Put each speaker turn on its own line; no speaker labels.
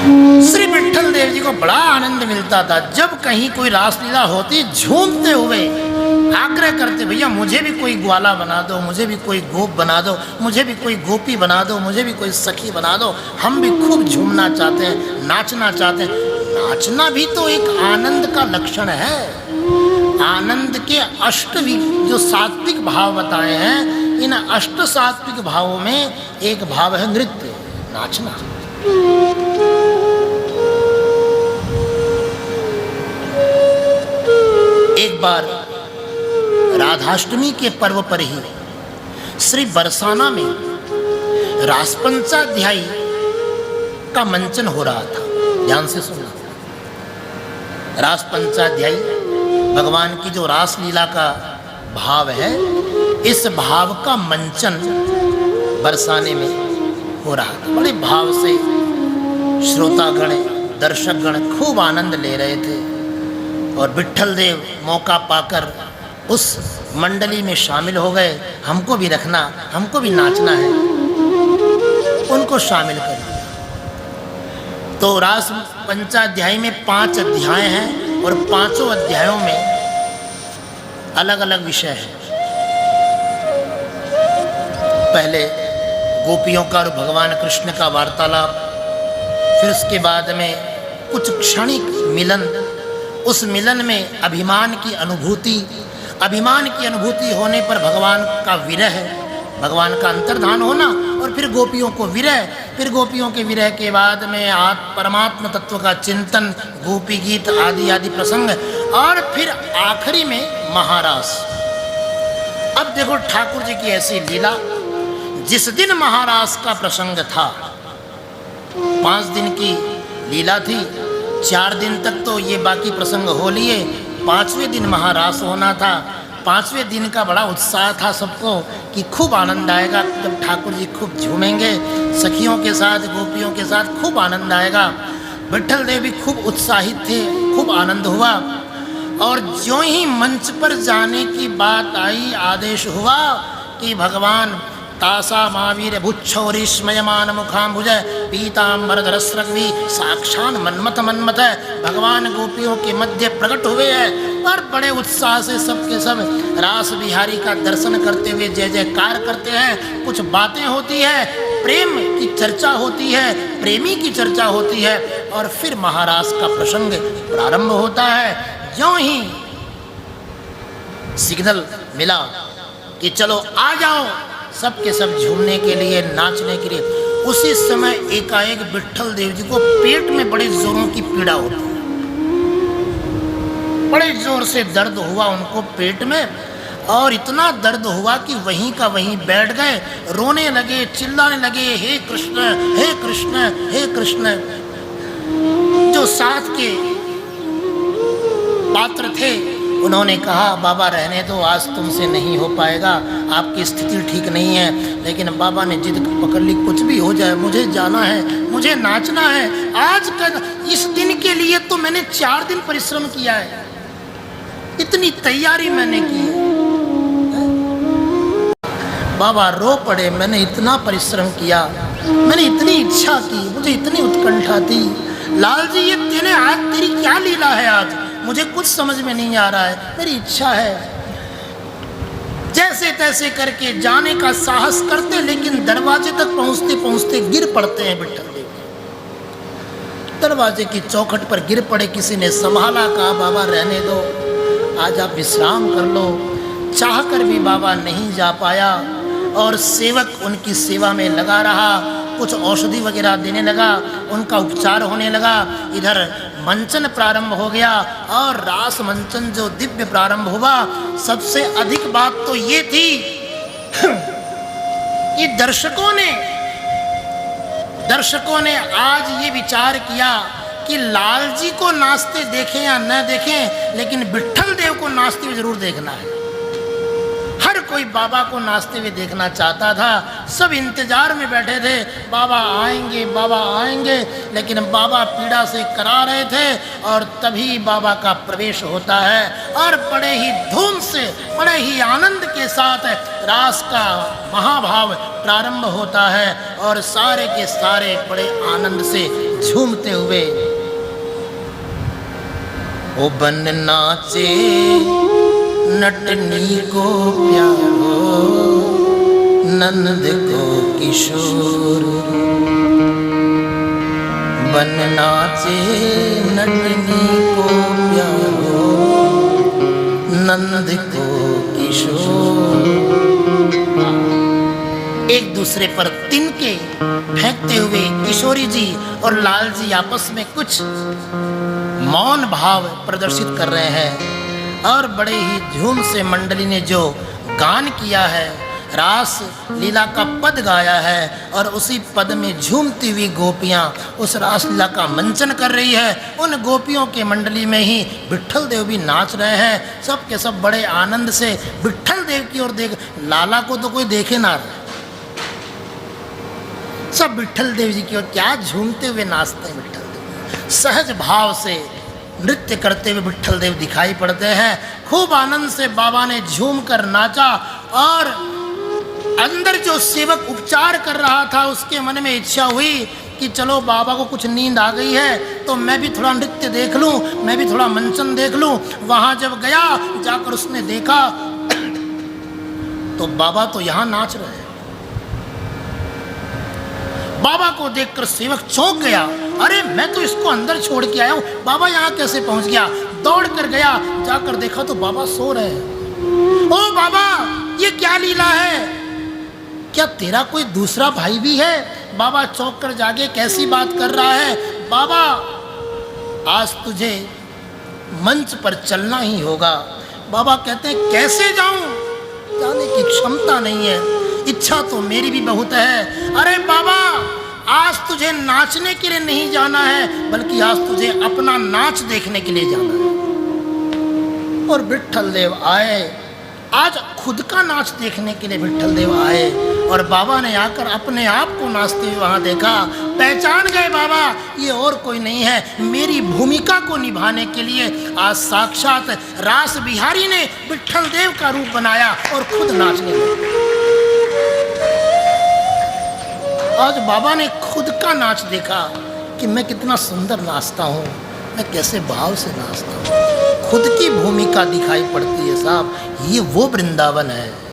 श्री विट्ठल देव जी को बड़ा आनंद मिलता था। जब कहीं कोई रासलीला होती, झूमते हुए आग्रह करते, भैया मुझे भी कोई ग्वाला बना दो, मुझे भी कोई गोप बना दो, मुझे भी कोई गोपी बना दो, मुझे भी कोई सखी बना दो, हम भी खूब झूमना चाहते हैं, नाचना चाहते हैं। नाचना भी तो एक आनंद का लक्षण है। आनंद के अष्ट जो सात्विक भाव बताए हैं, इन अष्ट सात्विक भावों में एक भाव है नृत्य, नाचना। एक बार राधाष्टमी के पर्व पर ही श्री बरसाना में रासपंचाध्यायी का मंचन हो रहा था। ध्यान से सुनना। रासपंचाध्यायी भगवान की जो रासलीला का भाव है, इस भाव का मंचन बरसाने में हो रहा था। बड़े भाव से श्रोतागण, दर्शकगण खूब आनंद ले रहे थे और विट्ठल देव मौका पाकर उस मंडली में शामिल हो गए। हमको भी रखना, हमको भी नाचना है, उनको शामिल कर दिया। तो रास पंचाध्यायी में 5 अध्याय हैं और 5 अध्यायों में अलग अलग विषय है। पहले गोपियों का और भगवान कृष्ण का वार्तालाप, फिर उसके बाद में कुछ क्षणिक मिलन, उस मिलन में अभिमान की अनुभूति, अभिमान की अनुभूति होने पर भगवान का विरह, भगवान का अंतर्धान होना, और फिर गोपियों को विरह, फिर गोपियों के विरह के बाद में परमात्म तत्व का चिंतन, गोपी गीत आदि आदि प्रसंग, और फिर आखिरी में महारास। अब देखो ठाकुर जी की ऐसी लीला, जिस दिन महारास का प्रसंग था, 5 दिन की लीला थी, 4 दिन तक तो ये बाकी प्रसंग हो लिए, 5वें दिन महारास होना था। 5वें दिन का बड़ा उत्साह था सबको कि खूब आनंद आएगा, जब ठाकुर जी खूब झूमेंगे सखियों के साथ, गोपियों के साथ खूब आनंद आएगा। विट्ठल देव भी खूब उत्साहित थे, खूब आनंद हुआ। और ज्यों ही मंच पर जाने की बात आई, आदेश हुआ कि भगवान तासा महावीर भुच्छौरिस्मयमान मुखाम्बुज पीताम्बरधरस्रग्वी साक्षात मन्मथ मन्मथ, भगवान गोपियों के मध्य प्रकट हुए हैं और बड़े उत्साह से सबके सब रास बिहारी का दर्शन करते हुए जय जयकार करते हैं। कुछ बातें होती है, प्रेम की चर्चा होती है, प्रेमी की चर्चा होती है, और फिर महारास का प्रसंग प्रारंभ होता है। ज्यों ही सिग्नल मिला कि चलो आ जाओ सबके सब झूमने के लिए, नाचने के लिए, उसी समय एकाएक विट्ठल देव जी को पेट में बड़े जोरों की पीड़ा होती है। बड़े जोर से दर्द हुआ उनको पेट में, और इतना दर्द हुआ कि वहीं का वहीं बैठ गए, रोने लगे, चिल्लाने लगे, हे कृष्ण हे कृष्ण हे कृष्ण। जो साथ के पात्र थे उन्होंने कहा, बाबा रहने दो, आज तुमसे नहीं हो पाएगा, आपकी स्थिति ठीक नहीं है। लेकिन बाबा ने जिद पकड़ ली, कुछ भी हो जाए मुझे जाना है, मुझे नाचना है। आज का इस दिन के लिए तो मैंने 4 दिन परिश्रम किया है, इतनी तैयारी मैंने की है। बाबा रो पड़े, मैंने इतना परिश्रम किया, मैंने इतनी इच्छा की, मुझे इतनी उत्कंठा थी। लाल जी ये तेने आज तेरी क्या लीला है, आज मुझे कुछ समझ में नहीं आ रहा है, मेरी इच्छा है। जैसे तैसे करके जाने का साहस करते, लेकिन दरवाजे तक पहुंचते पहुंचते गिर पड़ते हैं विट्ठल देव। दरवाजे की चौखट पर गिर पड़े, किसी ने संभाला, कहा बाबा रहने दो, आज आप विश्राम कर लो। चाहकर भी बाबा नहीं जा पाया, और सेवक उनकी सेवा में लगा रहा, कुछ औषधि वगैरह देने लगा, उनका उपचार होने लगा। इधर मंचन प्रारंभ हो गया, और रास मंचन जो दिव्य प्रारंभ हुआ, सबसे अधिक बात तो ये थी कि दर्शकों ने आज ये विचार किया कि लाल जी को नाचते देखें या न देखें, लेकिन विट्ठल देव को नाचते हुए जरूर देखना है। हर कोई बाबा को नाचते हुए देखना चाहता था। सब इंतजार में बैठे थे, बाबा आएंगे बाबा आएंगे, लेकिन बाबा पीड़ा से करा रहे थे। और तभी बाबा का प्रवेश होता है और बड़े ही धूम से, बड़े ही आनंद के साथ रास का महाभाव प्रारंभ होता है और सारे के सारे बड़े आनंद से झूमते हुए ओ बन नाचे नटनी को प्यारो, नंद को किशोर। बन नाचे नटनी को प्यारो, नंद को किशोर। एक दूसरे पर तिनके फेंकते हुए किशोरी जी और लाल जी आपस में कुछ मौन भाव प्रदर्शित कर रहे हैं और बड़े ही झूम से मंडली ने जो गान किया है, रास लीला का पद गाया है और उसी पद में झूमती हुई गोपियां उस रास लीला का मंचन कर रही है। उन गोपियों के मंडली में ही विट्ठल देव भी नाच रहे हैं। सब के सब बड़े आनंद से विट्ठल देव की ओर देख, लाला को तो कोई देखे ना, सब विट्ठल देव जी की ओर क्या झूमते हुए नाचते हैं। विट्ठल देव सहज भाव से नृत्य करते हुए विट्ठल देव दिखाई पड़ते हैं। खूब आनंद से बाबा ने झूम कर नाचा और अंदर जो सेवक उपचार कर रहा था उसके मन में इच्छा हुई कि चलो बाबा को कुछ नींद आ गई है तो मैं भी थोड़ा नृत्य देख लूं, मैं भी थोड़ा मंचन देख लूं। वहां जब गया, जाकर उसने देखा तो बाबा तो यहां नाच रहे हैं। बाबा को देखकर सेवक चौंक गया, अरे मैं तो इसको अंदर छोड़ के आया हूं, बाबा यहाँ कैसे पहुंच गया। दौड़ कर गया, जाकर देखा तो बाबा सो रहे हैं। ओ बाबा, ये क्या लीला है, क्या तेरा कोई दूसरा भाई भी है? बाबा चौंक कर जागे, कैसी बात कर रहा है? बाबा, आज तुझे मंच पर चलना ही होगा। बाबा कहते हैं कैसे जाऊं, जाने की क्षमता नहीं है, इच्छा तो मेरी भी बहुत है। अरे बाबा, आज तुझे नाचने के लिए नहीं जाना है, बल्कि आज तुझे अपना नाच देखने के लिए जाना है। और विट्ठल देव आए, आज खुद का नाच देखने के लिए विट्ठल देव आए और बाबा ने आकर अपने आप को नाचते हुए वहां देखा। पहचान गए बाबा, ये और कोई नहीं है, मेरी भूमिका को निभाने के लिए आज साक्षात रास बिहारी ने विट्ठल देव का रूप बनाया और खुद नाचने लगे। आज बाबा ने खुद का नाच देखा कि मैं कितना सुंदर नाचता हूँ, मैं कैसे भाव से नाचता हूँ। खुद की भूमिका दिखाई पड़ती है साहब, ये वो वृंदावन है।